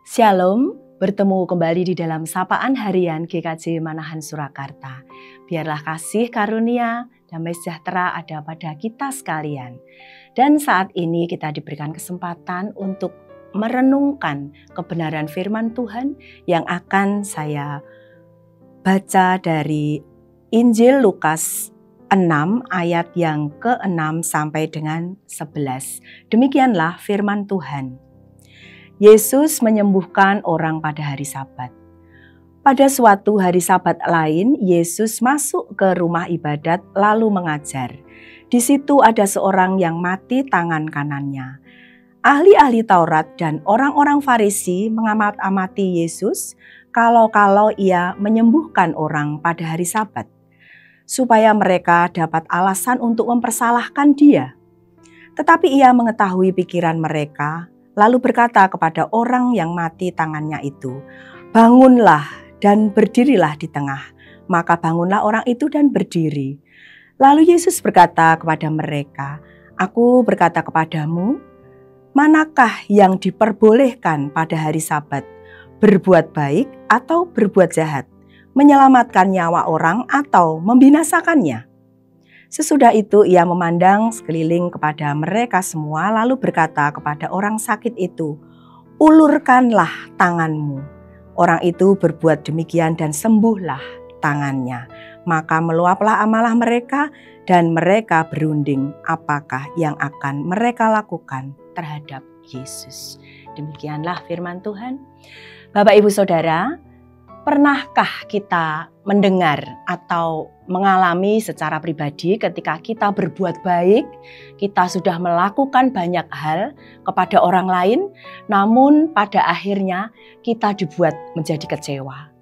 Shalom, bertemu kembali di dalam Sapaan Harian GKJ Manahan Surakarta. Biarlah kasih karunia, damai sejahtera ada pada kita sekalian. Dan saat ini kita diberikan kesempatan untuk merenungkan kebenaran firman Tuhan yang akan saya baca dari Injil Lukas 6 ayat yang ke-6 sampai dengan 11. Demikianlah firman Tuhan. Yesus menyembuhkan orang pada hari Sabat. Pada suatu hari Sabat lain, Yesus masuk ke rumah ibadat lalu mengajar. Di situ ada seorang yang mati tangan kanannya. Ahli-ahli Taurat dan orang-orang Farisi mengamat-amati Yesus kalau ia menyembuhkan orang pada hari Sabat, supaya mereka dapat alasan untuk mempersalahkan dia. Tetapi ia mengetahui pikiran mereka, lalu berkata kepada orang yang mati tangannya itu, "Bangunlah dan berdirilah di tengah." Maka bangunlah orang itu dan berdiri. Lalu Yesus berkata kepada mereka, "Aku berkata kepadamu, manakah yang diperbolehkan pada hari Sabat, berbuat baik atau berbuat jahat, menyelamatkan nyawa orang atau membinasakannya?" Sesudah itu ia memandang sekeliling kepada mereka semua lalu berkata kepada orang sakit itu, "Ulurkanlah tanganmu." Orang itu berbuat demikian dan sembuhlah tangannya. Maka meluaplah amarah mereka dan mereka berunding apakah yang akan mereka lakukan terhadap Yesus. Demikianlah firman Tuhan. Bapak, Ibu, Saudara, pernahkah kita mendengar atau mengalami secara pribadi ketika kita berbuat baik, kita sudah melakukan banyak hal kepada orang lain, namun pada akhirnya kita dibuat menjadi kecewa?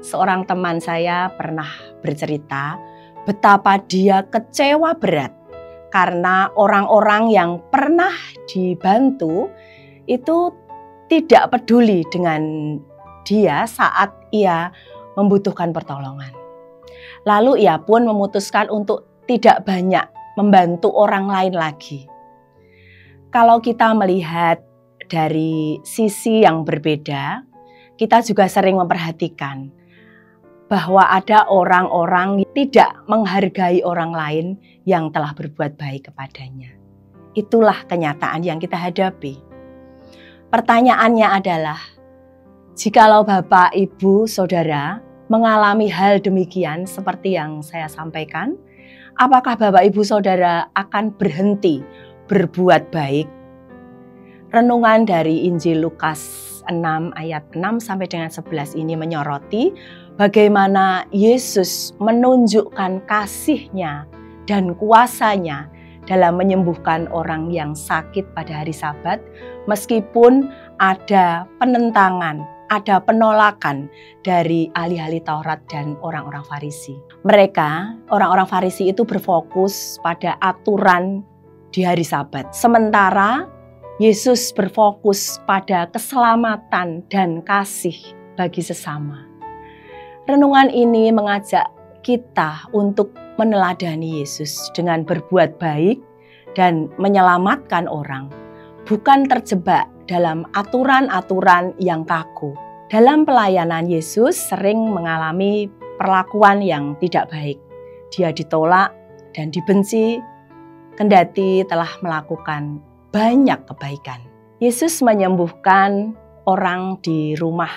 Seorang teman saya pernah bercerita betapa dia kecewa berat karena orang-orang yang pernah dibantu itu tidak peduli dengan dia saat ia membutuhkan pertolongan. Lalu ia pun memutuskan untuk tidak banyak membantu orang lain lagi. Kalau kita melihat dari sisi yang berbeda, kita juga sering memperhatikan bahwa ada orang-orang yang tidak menghargai orang lain yang telah berbuat baik kepadanya. Itulah kenyataan yang kita hadapi. Pertanyaannya adalah, jikalau Bapak, Ibu, Saudara mengalami hal demikian seperti yang saya sampaikan, apakah Bapak, Ibu, Saudara akan berhenti berbuat baik? Renungan dari Injil Lukas 6 ayat 6 sampai dengan 11 ini menyoroti bagaimana Yesus menunjukkan kasih-Nya dan kuasa-Nya dalam menyembuhkan orang yang sakit pada hari Sabat, meskipun ada penentangan, ada penolakan dari ahli-ahli Taurat dan orang-orang Farisi. Mereka, orang-orang Farisi itu berfokus pada aturan di hari Sabat. Sementara Yesus berfokus pada keselamatan dan kasih bagi sesama. Renungan ini mengajak kita untuk meneladani Yesus dengan berbuat baik dan menyelamatkan orang, bukan terjebak dalam aturan-aturan yang kaku. Dalam pelayanan, Yesus sering mengalami perlakuan yang tidak baik. Dia ditolak dan dibenci, kendati telah melakukan banyak kebaikan. Yesus menyembuhkan orang di rumah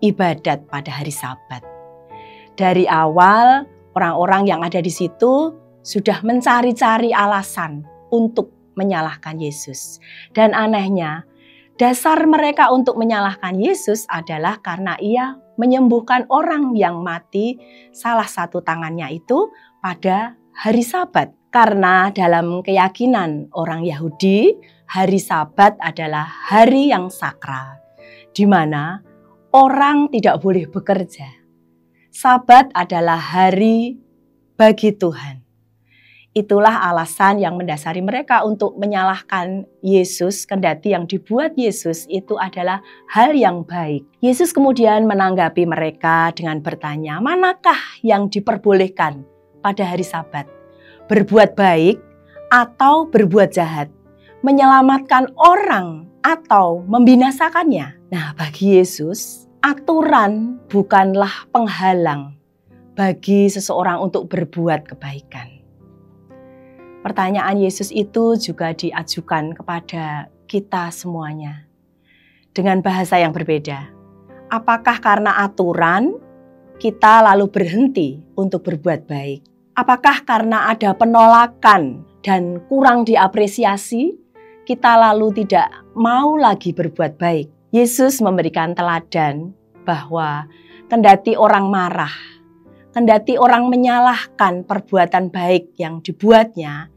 ibadat pada hari Sabat. Dari awal, orang-orang yang ada di situ sudah mencari-cari alasan untuk menyalahkan Yesus. Dan anehnya, dasar mereka untuk menyalahkan Yesus adalah karena ia menyembuhkan orang yang mati salah satu tangannya itu pada hari Sabat. Karena dalam keyakinan orang Yahudi, hari Sabat adalah hari yang sakral, di mana orang tidak boleh bekerja. Sabat adalah hari bagi Tuhan. Itulah alasan yang mendasari mereka untuk menyalahkan Yesus, kendati yang dibuat Yesus itu adalah hal yang baik. Yesus kemudian menanggapi mereka dengan bertanya, manakah yang diperbolehkan pada hari Sabat? Berbuat baik atau berbuat jahat? Menyelamatkan orang atau membinasakannya? Nah, bagi Yesus, aturan bukanlah penghalang bagi seseorang untuk berbuat kebaikan. Pertanyaan Yesus itu juga diajukan kepada kita semuanya dengan bahasa yang berbeda. Apakah karena aturan kita lalu berhenti untuk berbuat baik? Apakah karena ada penolakan dan kurang diapresiasi, kita lalu tidak mau lagi berbuat baik? Yesus memberikan teladan bahwa kendati orang marah, kendati orang menyalahkan perbuatan baik yang dibuatnya,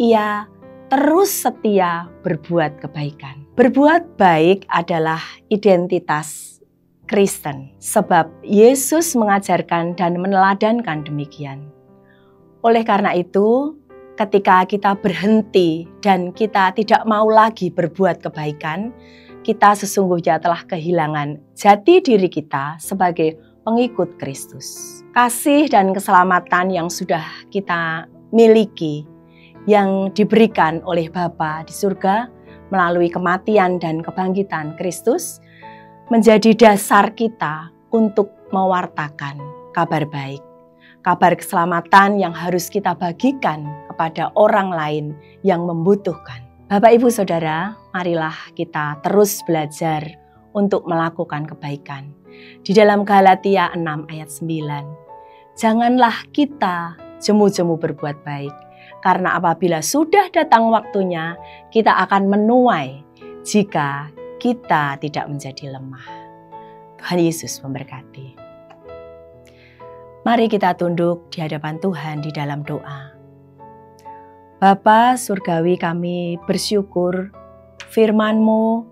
ia terus setia berbuat kebaikan. Berbuat baik adalah identitas Kristen, sebab Yesus mengajarkan dan meneladankan demikian. Oleh karena itu, ketika kita berhenti dan kita tidak mau lagi berbuat kebaikan, kita sesungguhnya telah kehilangan jati diri kita sebagai pengikut Kristus. Kasih dan keselamatan yang sudah kita miliki, yang diberikan oleh Bapa di surga melalui kematian dan kebangkitan Kristus, menjadi dasar kita untuk mewartakan kabar baik, kabar keselamatan yang harus kita bagikan kepada orang lain yang membutuhkan. Bapak, Ibu, Saudara, marilah kita terus belajar untuk melakukan kebaikan. Di dalam Galatia 6 ayat 9, janganlah kita jemu-jemu berbuat baik, karena apabila sudah datang waktunya, kita akan menuai jika kita tidak menjadi lemah. Tuhan Yesus memberkati. Mari kita tunduk di hadapan Tuhan di dalam doa. Bapa Surgawi, kami bersyukur firman-Mu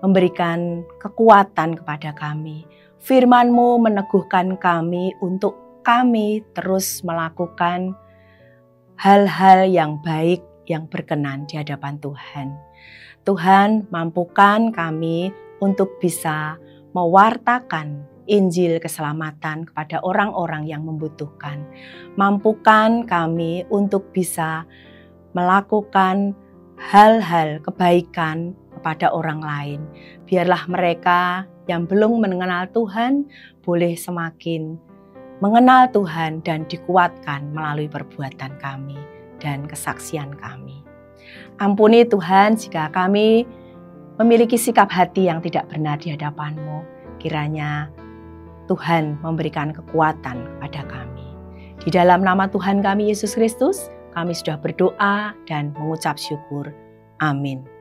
memberikan kekuatan kepada kami. Firman-Mu meneguhkan kami untuk kami terus melakukan hal-hal yang baik yang berkenan di hadapan Tuhan. Tuhan, mampukan kami untuk bisa mewartakan Injil keselamatan kepada orang-orang yang membutuhkan. Mampukan kami untuk bisa melakukan hal-hal kebaikan kepada orang lain. Biarlah mereka yang belum mengenal Tuhan boleh semakin mengenal Tuhan dan dikuatkan melalui perbuatan kami dan kesaksian kami. Ampuni Tuhan jika kami memiliki sikap hati yang tidak benar di hadapan-Mu. Kiranya Tuhan memberikan kekuatan kepada kami. Di dalam nama Tuhan kami Yesus Kristus, kami sudah berdoa dan mengucap syukur. Amin.